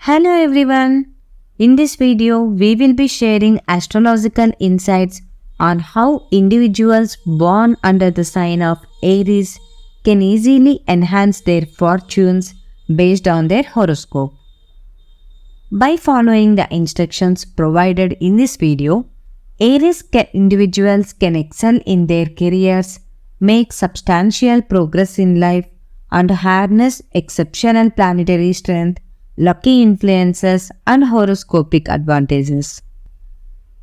Hello everyone. In this video, we will be sharing astrological insights on how individuals born under the sign of Aries can easily enhance their fortunes based on their horoscope. By following the instructions provided in this video, individuals can excel in their careers, make substantial progress in life, and harness exceptional planetary strength, lucky influences, and horoscopic advantages.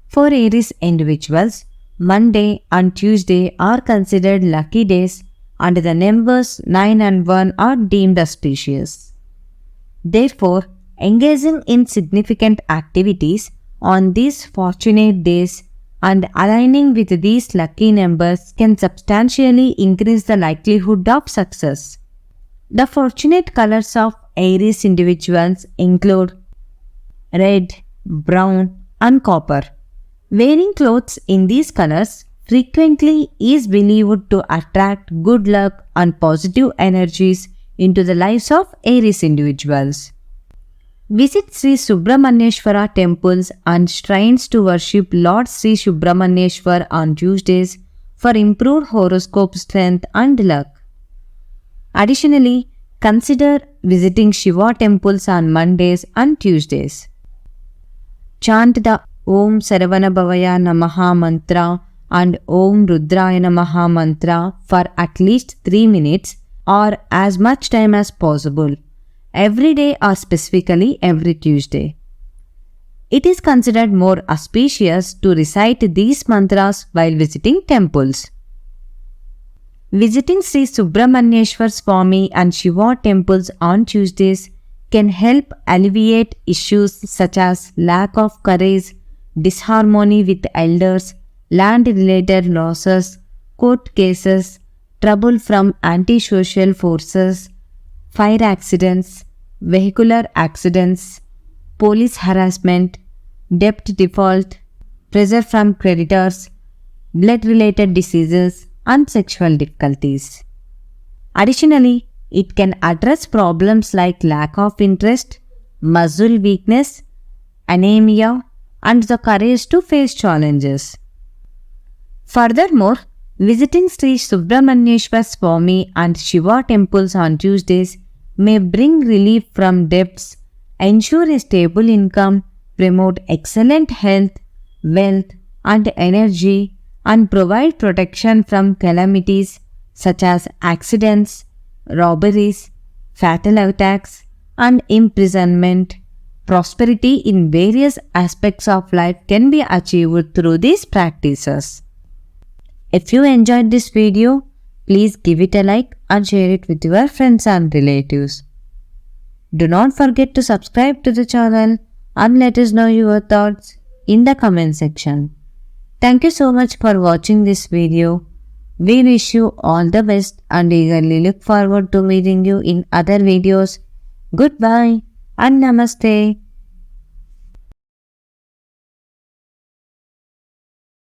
For Aries individuals, Monday and Tuesday are considered lucky days and the numbers 9 and 1 are deemed auspicious. Therefore, engaging in significant activities on these fortunate days and aligning with these lucky numbers can substantially increase the likelihood of success. The fortunate colors of Aries individuals include red, brown, and copper. Wearing clothes in these colors frequently is believed to attract good luck and positive energies into the lives of Aries individuals. Visit Sri Subramanyeshwara temples and shrines to worship Lord Sri Subramanyeshwar on Tuesdays for improved horoscope strength and luck. Additionally, consider visiting Shiva temples on Mondays and Tuesdays. Chant the Om Sarvanabhavaya Namaha mantra and Om Rudraya Namaha mantra for at least 3 minutes or as much time as possible, every day or specifically every Tuesday. It is considered more auspicious to recite these mantras while visiting temples. Visiting Sri Subramanyeshwar Swami and Shiva temples on Tuesdays can help alleviate issues such as lack of courage, disharmony with elders, land-related losses, court cases, trouble from antisocial forces, fire accidents, vehicular accidents, police harassment, debt default, pressure from creditors, blood-related diseases, and sexual difficulties. Additionally, it can address problems like lack of interest, muscle weakness, anemia, and the courage to face challenges. Furthermore, visiting Sri Subramanyeshwar Swami and Shiva temples on Tuesdays may bring relief from debts, ensure a stable income, promote excellent health, wealth, and energy, and provide protection from calamities such as accidents, robberies, fatal attacks, and imprisonment. Prosperity in various aspects of life can be achieved through these practices. If you enjoyed this video, please give it a like and share it with your friends and relatives. Do not forget to subscribe to the channel and let us know your thoughts in the comment section. Thank you so much for watching this video. We wish you all the best and eagerly look forward to meeting you in other videos. Goodbye and Namaste.